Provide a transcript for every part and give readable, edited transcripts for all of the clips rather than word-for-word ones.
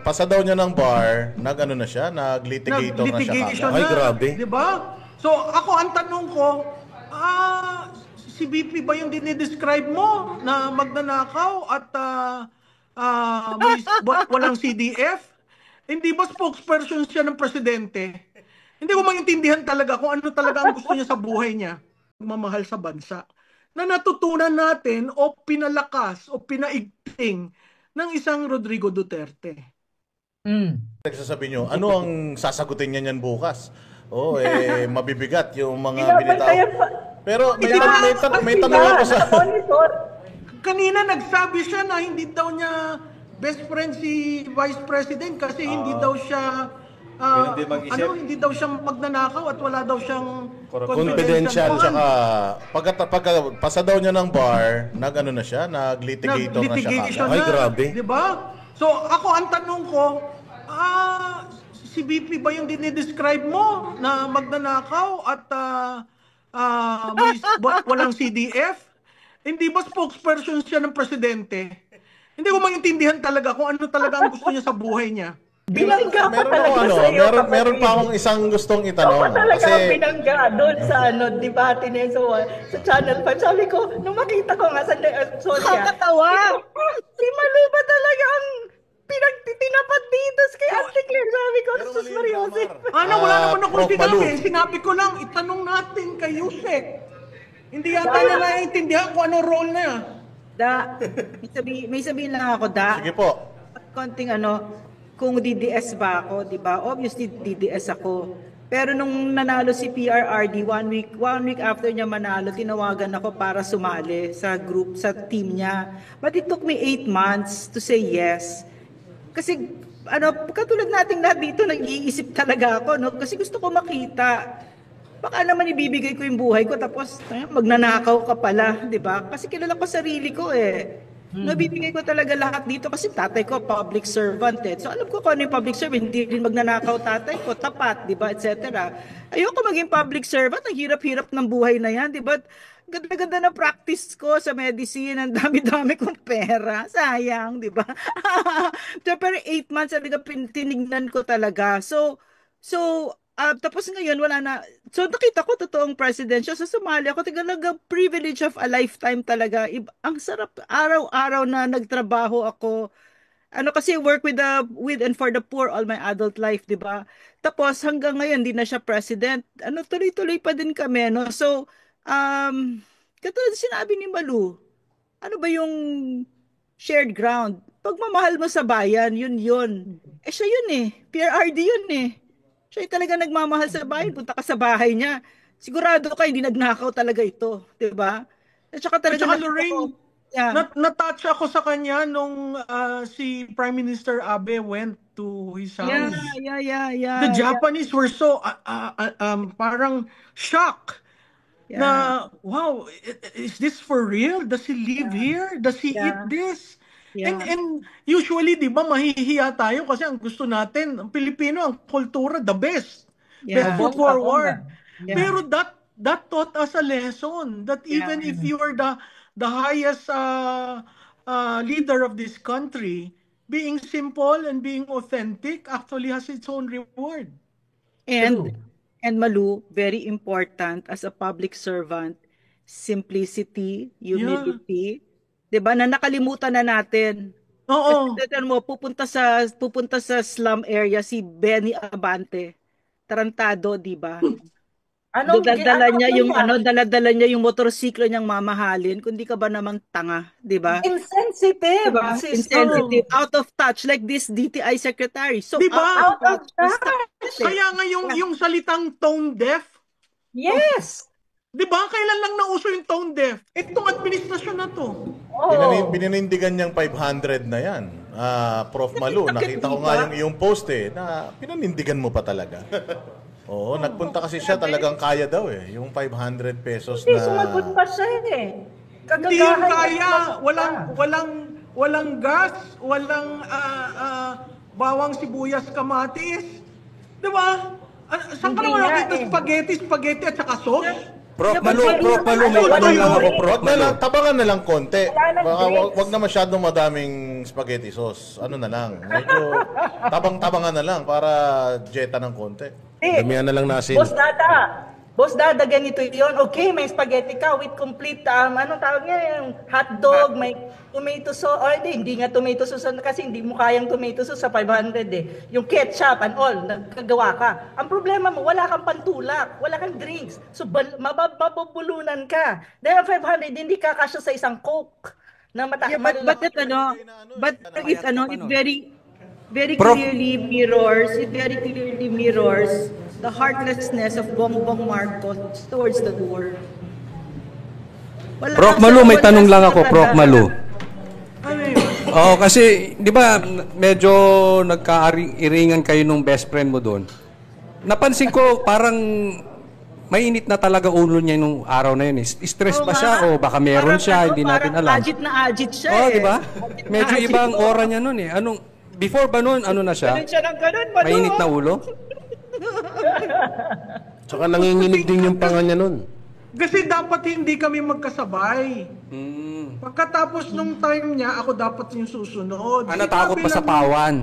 pasa daw niya ng bar, nag-ano na siya, nag-litigator na siya kagad. Ay, grabe. Diba? So, ako, ang tanong ko, si BP ba yung dinidescribe mo na magnanakaw at walang CDF? Hindi ba spokesperson siya ng presidente? Hindi ko maintindihan talaga kung ano talaga ang gusto niya sa buhay niya. Mamahal sa bansa. Na natutunan natin o pinalakas o pinaigting ng isang Rodrigo Duterte. Nagsasabi nyo, ano ang sasagutin niya niyan bukas? Mabibigat yung mga binitaw. Pero may tanong ako sa... Kanina nagsabi siya na hindi daw niya best friend si Vice President kasi hindi daw siya hindi daw siya magnanakaw at wala daw siyang confidential. Tsaka pasa daw niya ng bar, nag-ano na siya, nag-litigator na siya kagad. Ay, grabe. Diba? So ako, ang tanong ko, si BP ba yung dinidescribe mo na magnanakaw at walang CDF? Hindi ba spokesperson siya ng presidente? Hindi ko maintindihan talaga kung ano talaga ang gusto niya sa buhay niya. Binangga pa talaga sa'yo. Meron pa akong isang gustong itanong. Talaga binangga doon sa debate niya sa Channel 5. Sabi ko, nung makita ko nga sa social. Kakatawa! Si Malu ba talaga ang pinagtitinapat dito kay Ate Claire? Sabi ko, sus Mariosep. Wala naman akong sinabi. Sinabi ko lang, itanong natin kay Yusek. Hindi yata na naiintindihan kung ano role na yan. May sabihin lang ako, Sige po. Konting kung DDS ba ako, di ba? Obviously, DDS ako. Pero nung nanalo si PRRD, one week after niya manalo, tinawagan ako para sumali sa team niya. But it took me 8 months to say yes. Kasi, katulad nating lahat dito, nag-iisip talaga ako, no? Kasi gusto ko makita. Baka naman ibibigay ko yung buhay ko, tapos magnanakaw ka pala, di ba? Kasi kilala ko sarili ko Nabibigay ko talaga lahat dito kasi tatay ko public servant So alam ko kung ano yung public servant, hindi rin magnanakaw tatay ko, tapat, di ba, etc. Ayoko maging public servant, ang hirap-hirap ng buhay na yan, di ba? Ganda-ganda na practice ko sa medicine, ang dami-dami kong pera, sayang, di ba? Pero 8 months talaga tinignan ko talaga. Tapos ngayon, wala na. So, nakita ko totoong presidential. So, sumali ako. Talagang privilege of a lifetime talaga. Ang sarap. Araw-araw na nagtrabaho ako. Kasi work with and for the poor all my adult life, di ba? Tapos, hanggang ngayon, hindi na siya president. Tuloy-tuloy pa din kami, no? So, katulad sinabi ni Malu, ano ba yung shared ground? Pagmamahal mo sa bayan, yun. Siya yun PRRD yun Siya talaga nagmamahal sa bahay. Punta ka sa bahay niya. Sigurado ka, hindi nagnakaw talaga ito. Diba? At saka Lorraine, natouch ako sa kanya nung si Prime Minister Abe went to his house. Yeah. The Japanese were so parang shocked. Na, wow, is this for real? Does he live here? Does he eat this? And usually, di ba, mahihiya tayo kasi ang gusto natin, ang Pilipino, ang kultura, the best. Best foot forward. Pero that taught us a lesson that even if you are the highest leader of this country, being simple and being authentic actually has its own reward. And Malu, very important as a public servant, simplicity, humility, 'di ba? Na nakalimutan na natin. Oo. Kasi mo pupunta sa slum area si Benny Abante. Tarantado, 'di ba? Dala-dala niya yung motorsiklo niyang mamahalin, kundi ka ba namang tanga, 'di ba? Insensitive. Diba? Insensitive, out of touch like this DTI secretary. So diba? Out of touch. Kaya nga yung salitang tone deaf. Yes. Diba? Kailan lang nauso yung tone deaf? Itong administrasyon na to. Pinanindigan niyang 500 na yan. Prof. Malu, nakita ko nga yung post na pinanindigan mo pa talaga. Oo, nagpunta kasi siya, talagang kaya daw yung 500 pesos na... Sumagot pa siya Hindi yung kaya. Walang gas, walang bawang sibuyas kamatis. Diba? Saan ka naman nakita spaghetti at saka sauce? Prof. Yeah, Malu, but- Prof. Malu, may Ano, tanong lang ano, ako, ano, Prof. Wag na Malu. lang, tabangan na lang konti. Wala nang Baka drinks. wag na masyadong madaming spaghetti sauce. Ano na lang, medyo tabang-tabangan na lang para jeta ng konti. Damihan na lang nasin. Boss Dada, ganito yon. Okay, may spaghetti ka with complete, anong tawag niya, yung hotdog, may tomato sauce, or hindi nga tomato sauce kasi hindi mo kayang tomato sauce sa 500 eh. Yung ketchup and all, nagkagawa ka. Ang problema mo, wala kang pantulak, wala kang drinks. So, mabubulunan ka. Dahil ang 500, hindi ka kasya sa isang Coke. Na Yeah, but that it very Prof. clearly mirrors the heartlessness of Bongbong Marcos towards the poor. Wala Prof. kang Malu, may wala tanong lang kang ako, Prof. katandaan. Malu. Ano yun? Oo, kasi, di ba, medyo nagka-iringan kayo nung best friend mo doon. Napansin ko, parang mainit na talaga ulo niya nung araw na yun. Stress Oo ba nga. siya o baka meron Parang siya, hindi natin parang alam. Agit siya Oo, eh. di ba? Agit na Medyo agit. ibang aura niya nun eh. Before ba nun, ano na siya? Ganun siya ng ganun, Malu. Mainit na ulo? Tsaka nanginginig din yung panga niya nun. Kasi dapat hindi kami magkasabay. Pagkatapos nung time niya, ako dapat yung susunod. Natakot Sinabi pa sa lang- pawan.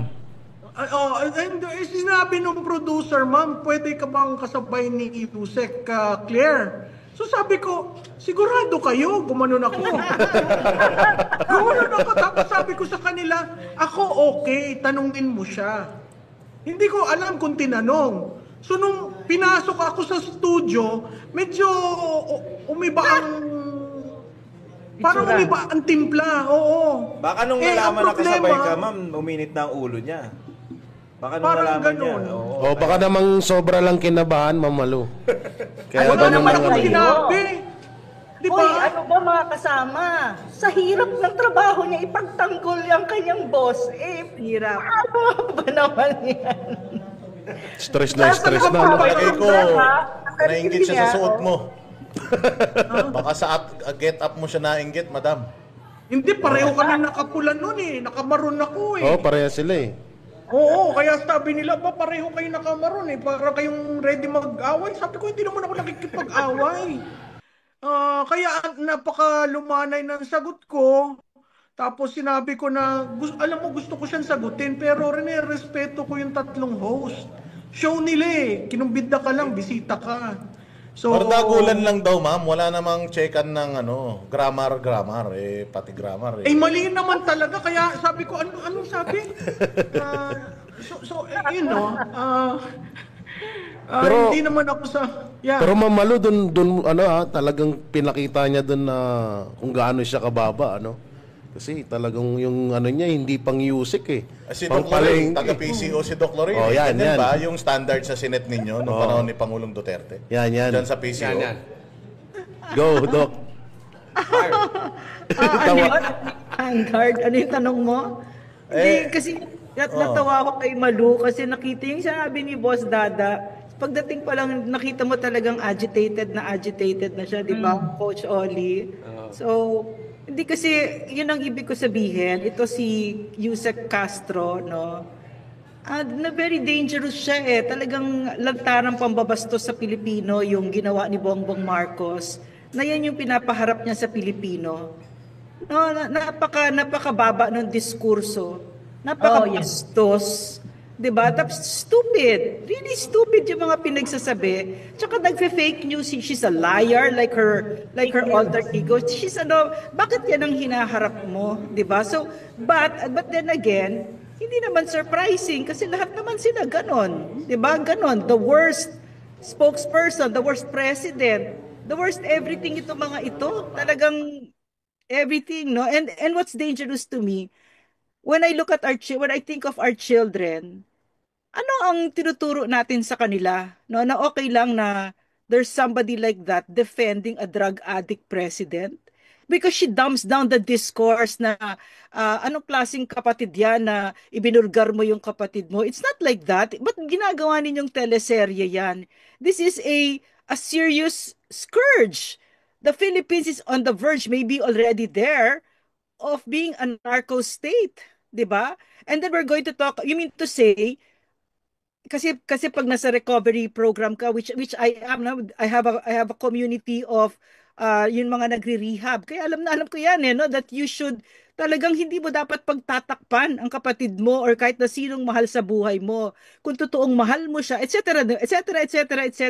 Sinabi nung producer, ma'am, pwede ka bang kasabay ni Yusek Claire? So sabi ko, sigurado kayo, gumanon ako. Gumanon ako, tapos sabi ko sa kanila, ako okay, tanungin mo siya. Hindi ko alam kung tinanong. So nung pinasok ako sa studio, medyo umiba ang... Parang umiba ang timpla, oo. Baka nung ang nalaman na kasabay problema, ka, ma'am, uminit na ang ulo niya. Baka nung Parang nalaman niya. ganun. Oo. O baka namang sobra lang kinabahan, Mamalu. Kaya wala ganun naman lang ako ano. sinabi. Di Hoy, ba? ano ba mga kasama? Sa hirap ng trabaho niya, ipagtanggol yung kanyang boss. Hirap. Ano ba naman yan? Stress na. No? Palagay ko, Ang nainggit siya sa niya, suot mo. Baka sa get up mo siya nainggit, madam. Hindi, pareho kami nakapulan nun eh. Nakamaroon ako eh. Oo, pareha sila eh. Oo, kaya sabi nila, ba pareho kayo nakamaroon eh. Para kayong ready mag-away. Sabi ko, hindi naman ako nakikipag-away. Kaya napakalumanay ng sagot ko. Tapos sinabi ko na, alam mo, gusto ko siyang sagutin. Pero respeto ko yung tatlong host. Show nila eh. Kinumbida ka lang, bisita ka. So, Bardagulan lang daw, ma'am. Wala namang checkan ng grammar. Pati grammar eh, mali naman talaga. Kaya sabi ko, anong sabi? Yun no. Pero- Hindi naman ako sa... Yeah. Pero Mamalu, dun talagang pinakita niya dun na kung gaano siya kababa, Kasi talagang yung niya, hindi pang music eh. Si Pang Doc Lorraine, palengke. taga-PCO si Doc Lorraine. Oh, yan, Ganyan yan. ba yung standard sa Senate ninyo noong panahon ni Pangulong Duterte? Yan. Diyan sa PCO. Go, Doc. Vanguard, ano yung tanong mo? Hindi, kasi natawa ako kay Malu kasi nakita yung sinabi ni Boss Dada. Pagdating pa lang, nakita mo talagang agitated na siya, di ba, Coach Oli? So, hindi kasi, yun ang ibig ko sabihin. Ito si Yusek Castro, no? Na very dangerous siya eh. Talagang lantarang pambabastos sa Pilipino yung ginawa ni Bongbong Marcos. Na yan yung pinapaharap niya sa Pilipino. No, napakababa ng diskurso. Napakabastos. Diba? Tapos stupid. Really stupid yung mga pinagsasabi. Tsaka nagfe-fake news. She's a liar like her alter ego. She's bakit yan ang hinaharap mo? Diba? So, but then again, hindi naman surprising kasi lahat naman sila ganon. Diba? Ganon. The worst spokesperson, the worst president, the worst everything ito mga ito. Talagang everything, no? And what's dangerous to me, when I think of our children, ano ang tinuturo natin sa kanila? No, na okay lang na there's somebody like that defending a drug addict president? Because she dumps down the discourse na anong klaseng kapatid yan na ibinulgar mo yung kapatid mo. It's not like that. But ginagawa ninyong teleserye yan. This is a serious scourge. The Philippines is on the verge, maybe already there, of being a narco state. Diba? And then we're going to talk, you mean to say, kasi pag nasa recovery program ka, which I am na, I have a community of yung mga nagre-rehab. Kaya alam na alam ko yan no, that you should talagang hindi mo dapat pagtatakpan ang kapatid mo or kahit na sinong mahal sa buhay mo. Kung totoong mahal mo siya, etc., etc., etc., etc.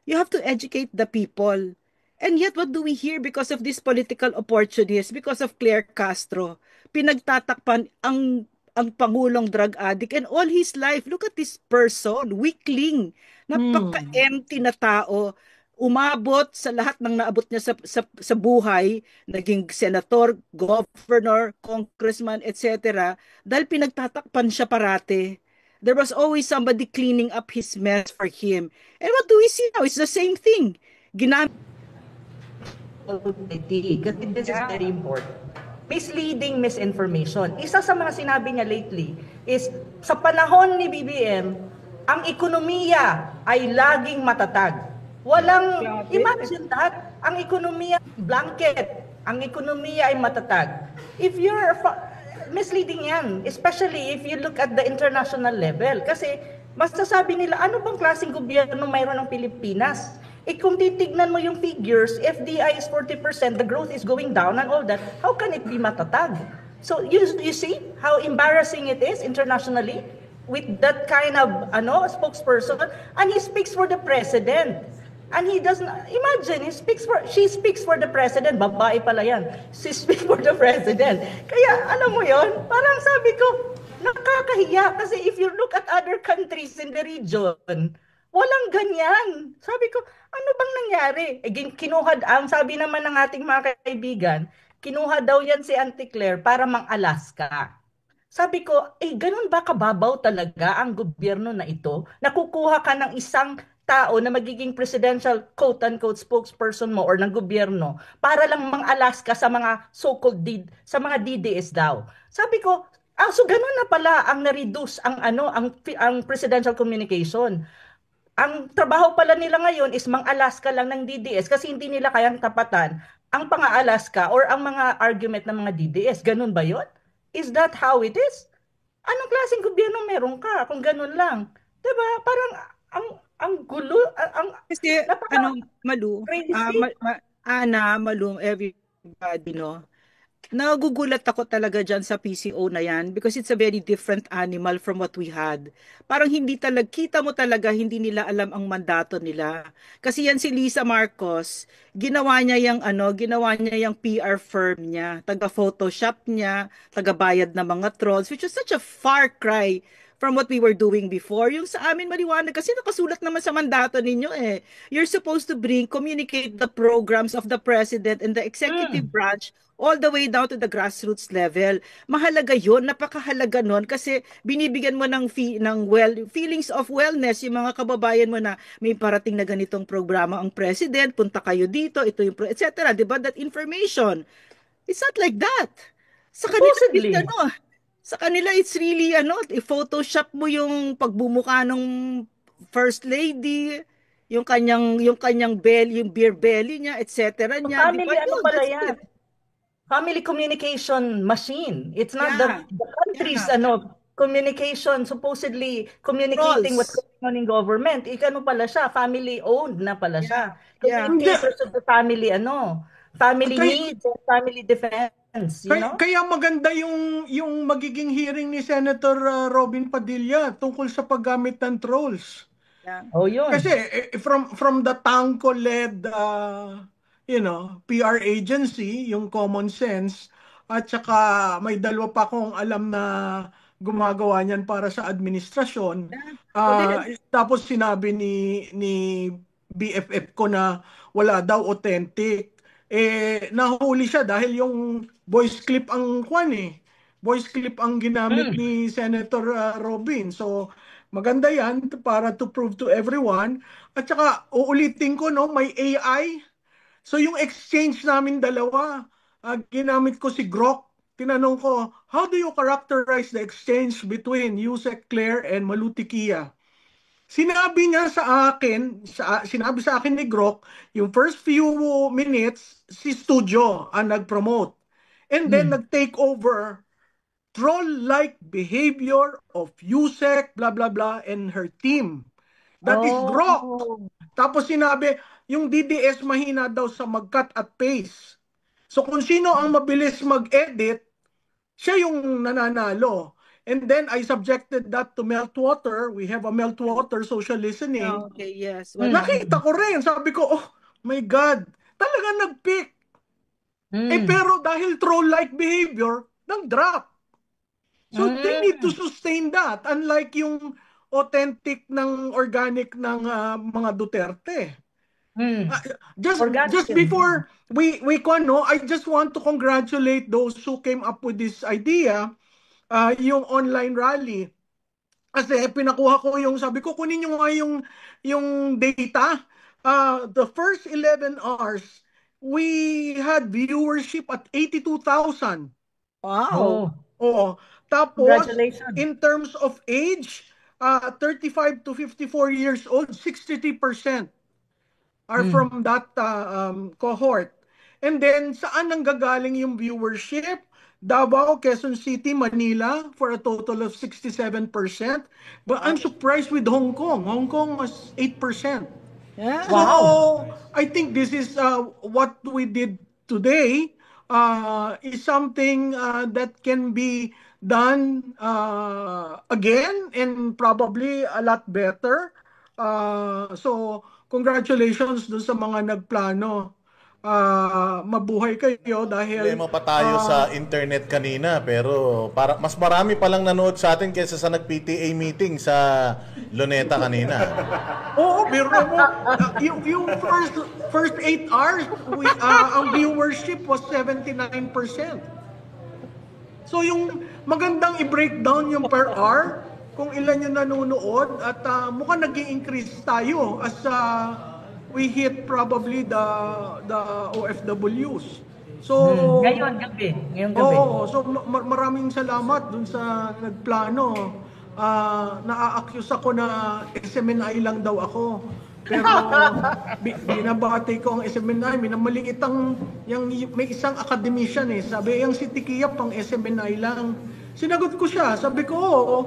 You have to educate the people. And yet, what do we hear because of this political opportunists, because of Claire Castro? Pinagtatakpan ang Pangulong drug addict and all his life. Look at this person, weakling, napaka-empty na tao. Umabot sa lahat ng naabot niya sa buhay, naging senator, governor, congressman, etc. Dahil pinagtatakpan siya parate. There was always somebody cleaning up his mess for him. And what do we see now? It's the same thing. Ginamit kasi this is very important. Misleading misinformation. Isa sa mga sinabi niya lately is sa panahon ni BBM, ang ekonomiya ay laging matatag. Imagine that, ang ekonomiya blanket, ang ekonomiya ay matatag. If you're misleading yan, especially if you look at the international level. Kasi masasabi nila, ano bang klaseng gobyerno mayroon ng Pilipinas? Kung titignan mo yung figures, FDI is 40%, the growth is going down and all that, how can it be matatag? So you see how embarrassing it is internationally with that kind of spokesperson, and he speaks for the president. And he doesn't, imagine, she speaks for the president, babae pala yan. She speaks for the president. Kaya, alam mo yon, parang sabi ko, nakakahiya. Kasi if you look at other countries in the region, walang ganyan. Sabi ko, ano bang nangyari? Sabi naman ng ating mga kaibigan, kinuha daw yan si Auntie Claire para mang-Alaska. Sabi ko, ganun ba kababaw talaga ang gobyerno na ito? Nakukuha ka ng isang tao na magiging presidential quote-unquote spokesperson mo or ng gobyerno para lang mang-Alaska sa mga so-called sa mga DDS daw. Sabi ko, so ganun na pala ang na-reduce ang presidential communication. Ang trabaho pala nila ngayon is mang-Alaska lang ng DDS kasi hindi nila kayang tapatan ang pang-Alaska or ang mga argument ng mga DDS. Ganun ba yun? Is that how it is? Anong klaseng gobyerno meron ka kung ganun lang? Diba? Parang ang gulo, kasi Malu, Malu, everybody, no? Nagugulat ako talaga dyan sa PCO na yan because it's a very different animal from what we had. Parang kita mo talaga, hindi nila alam ang mandato nila. Kasi yan si Lisa Marcos, ginawa niya yung PR firm niya, taga-photoshop niya, taga-bayad na mga trolls, which was such a far cry from what we were doing before. Yung sa amin maliwanag kasi nakasulat naman sa mandato ninyo eh. You're supposed to communicate the programs of the president and the executive branch all the way down to the grassroots level. Mahalaga yun, napakahalaga nun kasi binibigyan mo ng feelings of wellness yung mga kababayan mo na may parating na ganitong programa ang president, punta kayo dito, ito yung etc. Diba? That information. It's not like that. Sa kanila, sa kanila, it's really, i-photoshop mo yung pagbumuka ng first lady, yung kanyang belly, yung beer belly niya, etc. niya. Family, pala yan? Family communication machine. It's not the country's, communication, supposedly communicating what's going on in government. Pala siya, family-owned na pala siya. In cases of the family, family needs, family defense. Kaya maganda yung magiging hearing ni Senator Robin Padilla tungkol sa paggamit ng trolls. Yun. Kasi from the Tangko-led PR agency, yung Common Sense, at saka may dalawa pa akong alam na gumagawa niyan para sa administrasyon. Tapos sinabi ni BFF ko na wala daw authentic. Nahuli siya dahil yung voice clip ang voice clip ang ginamit ni Senator Robin. So maganda yan para to prove to everyone. At saka uulitin ko, may AI. So yung exchange namin dalawa, ginamit ko si Grok. Tinanong ko, how do you characterize the exchange between Yusek Claire and Malu Tiquia? Sinabi sa akin ni Grok, yung first few minutes, si Studio ang nag-promote. And then nag-take over troll-like behavior of Yusek, blah, blah, blah, and her team. That is Grok. Tapos sinabi, yung DDS mahina daw sa mag-cut at paste. So kung sino ang mabilis mag-edit, siya yung nananalo. And then I subjected that to Meltwater. We have a Meltwater social listening. Okay, yes. Nakita ko rin. Sabi ko, oh my God, talaga nag-pick. Pero dahil troll-like behavior, nag-drop. So they need to sustain that. Unlike yung authentic ng organic ng mga Duterte. Just before we I just want to congratulate those who came up with this idea, yung online rally. Kasi pinakuha ko yung, sabi ko, kunin nyo nga yung data. The first 11 hours, we had viewership at 82,000. Wow. Oo. Tapos, Congratulations. in terms of age, 35 to 54 years old, 63% are from that cohort. And then, saan nanggagaling yung viewership? Davao, Quezon City, Manila, for a total of 67%. But I'm surprised with Hong Kong. Hong Kong was 8%. Yeah. So, I think this is what we did today is something that can be done again and probably a lot better. So, congratulations dun sa mga nagplano. Mabuhay kayo dahil Problema pa tayo sa internet kanina, pero mas marami palang nanood sa atin kaysa sa nag-PTA meeting sa Luneta kanina. Oo, pero mo, yung first 8 hours, ang viewership was 79%. So yung magandang i-breakdown yung per hour, kung ilan yung nanonood, at mukhang nag-i-increase tayo as we hit probably the OFWs. So Ngayong gabi. Oo, so maraming salamat dun sa nagplano. Na-accuse ako na SMNI lang daw ako. Pero binabati ko ang SMNI, minamaliit may isang academician sabi, yung si Tikia pang SMNI lang. Sinagot ko siya, sabi ko, oo,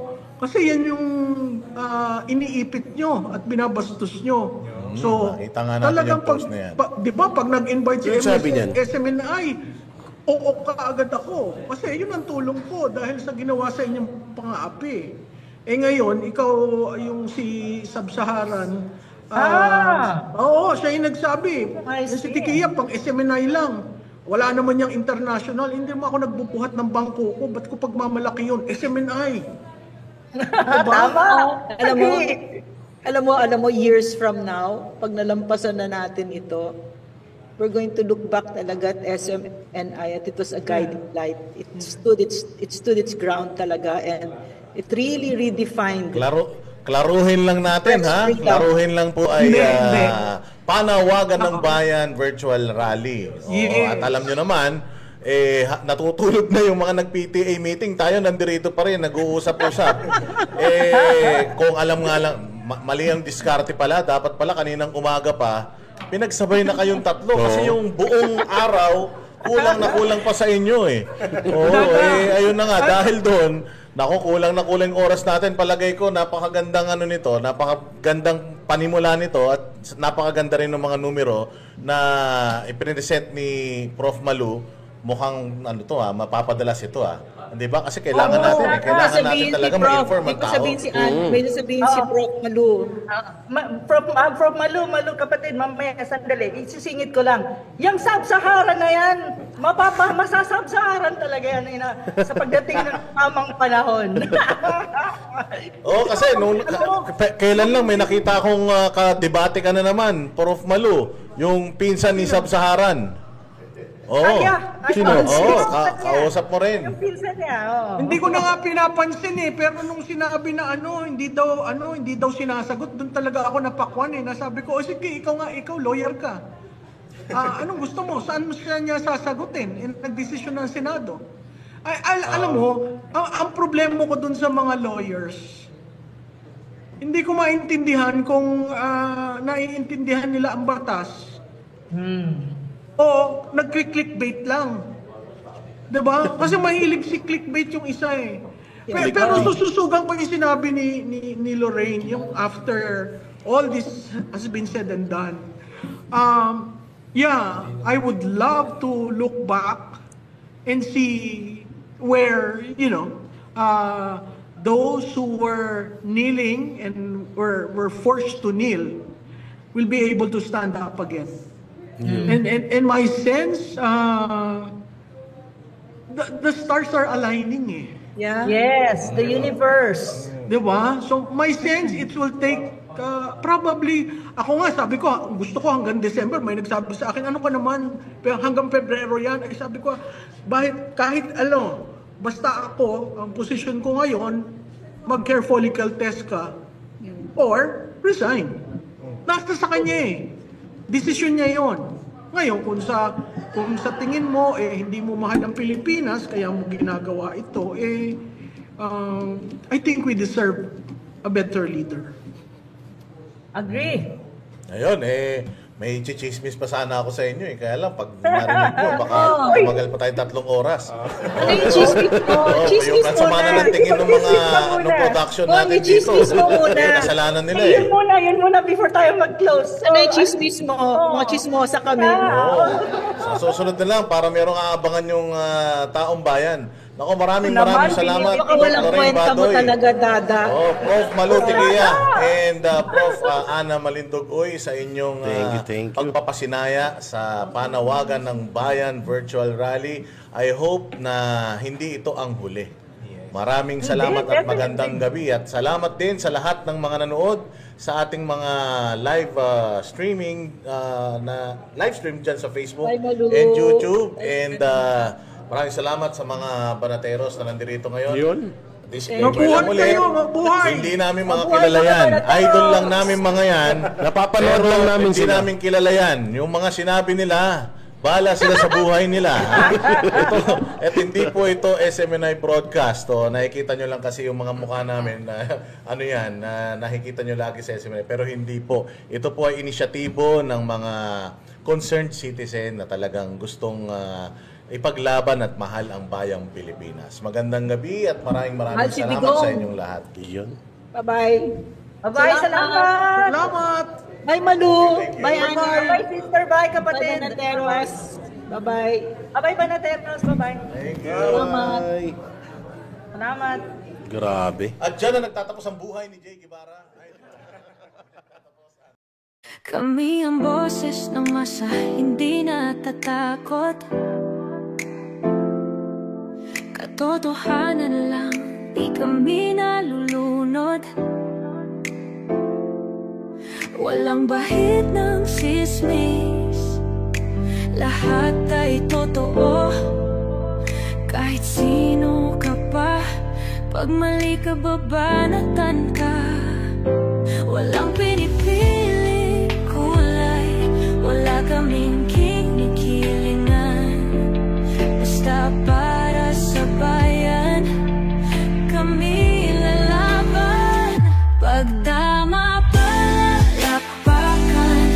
kasi yan yung iniipit nyo at binabastos nyo. So, nakita nga natin talagang yung post na yan. di ba, pag nag-invite Yung sabi si niyan? SMNI, oo kaagad ako. Kasi yun ang tulong ko dahil sa ginawa sa inyong pang-aapi. Ngayon, ikaw yung si Sub-Saharan. Oo, siya yung nagsabi. Yung si Tikia, pang SMNI lang. Wala naman yung international. Hindi mo ako nagbubuhat ng bangko ko. Ba't ko pagmamalaki yun? SMNI. Tama. Alam mo, years from now, pag nalampasan na natin ito, we're going to look back talaga at SMNI at it was a guiding light. It stood its ground talaga, and it really redefined. Klaruhin lang natin, ha? Klaruhin lang po ay Panawagan ng Bayan Virtual Rally. At alam nyo naman, natutulog na yung mga nag-PTA meeting. Tayo nandirito pa rin, nag-uusap-usap. Kung alam nga lang, mali ang diskarte pala. Dapat pala kaninang umaga pa, pinagsabay na kayong tatlo. Kasi yung buong araw, kulang pa sa inyo ayun na nga, dahil doon, kulang na kulang oras natin. Palagay ko, napakagandang napakagandang panimula nito at napakaganda rin ng mga numero na ipinesent ni Prof. Malu. Mukhang mapapadalas ito Hindi ba? Kasi kailangan natin kailangan natin talaga ma-inform ang tao. May sabihin si Prof. Malu. Prof. Malu, kapatid, mamaya, sandali. Isisingit ko lang. Yung Sub-Saharan na yan, masasub-Saharan talaga yan sa pagdating ng tamang panahon. Kasi kailan lang may nakita akong kadebate ka na naman, Prof. Malu, yung pinsan ni Sub-Saharan. Sino? Kausap mo rin. Yung pinsan niya, Hindi ko na nga pinapansin pero nung sinabi na hindi daw sinasagot, doon talaga ako napakwan Nasabi ko, sige, ikaw lawyer ka. Anong gusto mo? Saan mo niya sasagutin? Nagdesisyon ng Senado. Alam mo, ang problema ko doon sa mga lawyers, hindi ko maintindihan kung naiintindihan nila ang batas. O nagklik-clickbait lang. Diba? Kasi mahilig si clickbait yung isa eh. Pero sususugan ko yung sinabi ni Lorraine, yung after all this has been said and done. Yeah, I would love to look back and see where, those who were kneeling and were forced to kneel will be able to stand up again. And my sense, the stars are aligning eh. Yeah. Yes, the universe. Diba? So my sense, it will take probably, ako nga sabi ko, gusto ko hanggang December, may nagsabi sa akin, ano ka naman, hanggang Pebrero yan. Ay sabi ko, kahit basta ako, ang position ko ngayon, mag-hair follicle test ka, or resign. Nasa sa kanya eh. Decision niya yon. Ngayon, kung sa tingin mo, hindi mo mahal ang Pilipinas, kaya mo ginagawa ito, I think we deserve a better leader. Agree. Ayun, may chichismis pa sana ako sa inyo eh. Kaya lang, pag marinig ko, baka tumagal pa tayo 3 oras. Ano yung chismis mo? Yung kasama na ng tingin ng mga production natin dito. Chismis mo muna. Kasalanan nila eh. Yun muna before tayo mag-close. Ano yung chismis mo? Mga chismosa kami. Sa susunod na lang, para merong aabangan yung taong bayan. Naku, maraming salamat. Baka walang kwenta mo talaga, Dada. Prof. Malu Tiquia and Prof. Ana Malindogoy sa inyong thank you. pagpapasinaya sa panawagan ng Bayan Virtual Rally. I hope na hindi ito ang huli. Maraming salamat at magandang gabi. At salamat din sa lahat ng mga nanood sa ating mga live streaming live stream dyan sa Facebook and YouTube. And maraming salamat sa mga banateros na nandito ngayon. Yun. Mabuhay kayo, mabuhay! Hindi namin mga kilala yan. Idol lang namin mga yan. Napapanood lang namin hindi sila. namin kilala yan. Yung mga sinabi nila, bahala sila sa buhay nila. At hindi po ito SMNI broadcast. Nakikita nyo lang kasi yung mga mukha namin na nakikita nyo lagi sa SMNI. Pero hindi po. Ito po ay inisyatibo ng mga concerned citizen na talagang gustong ipaglaban at mahal ang bayang Pilipinas. Magandang gabi at maraming salamat sa inyong lahat. Iyon. Bye-bye. Bye-bye, salamat. Salamat! Bye, Malu. Bye, Annie. Bye, sister. Bye, kapatid. Bye, Banateros. Bye-bye. Bye, Banateros. Bye-bye. Thank you. Bye. Salamat. Grabe. At dyan na nagtatapos ang buhay ni Jay Guevara. Kami ang boses ng masa, hindi natatakot. Katotohanan lang, di kami nalulunod. Walang bahid ng sismis, lahat ay totoo. Kahit sino ka pa, pag mali ka babanatan ka. Walang pinipili kulay, wala kaming kinikilingan. Basta para sa bayan, kami lalaban. Pag tama palakpakan,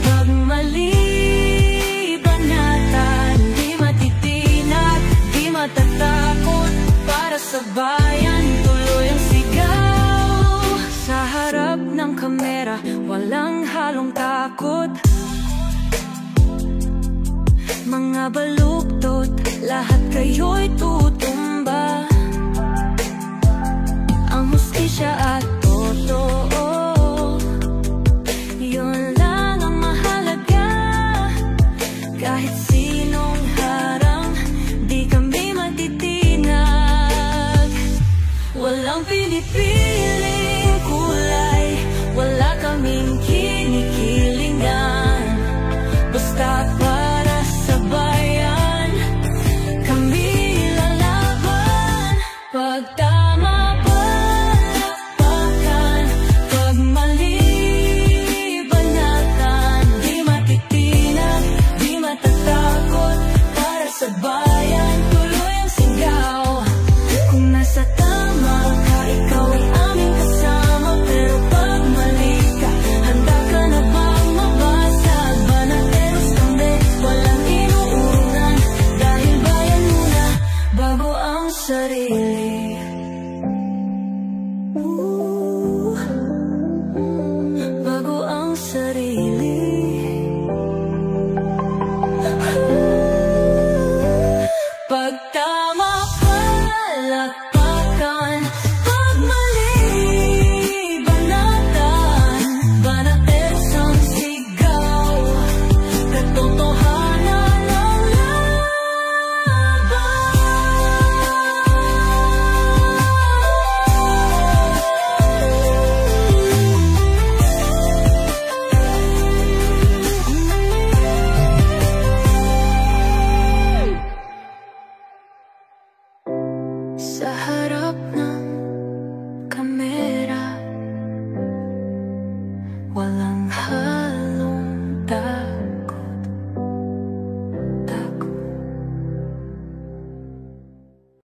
pag mali banatan, di matitinag, di matatakot. Para sa bayan, tuloy ang sigaw. Sa harap ng kamera, walang halong takot. Mga baluktot, lahat kayo'y tutumba. Ang hustisya at totoo, yun lang ang mahalaga. Kahit sinong harang, di kami matitinag. Walang pinipiling kulay, wala kaming kinikilingan. Basta para sa bayan, kami lalaban. Pag tama palakpakan, pag mali banatan, di matitinag, di matatakot. Para sa bayan, tuloy ang sigaw. Kung nasa tama ka, ikaw ay aming Ooh.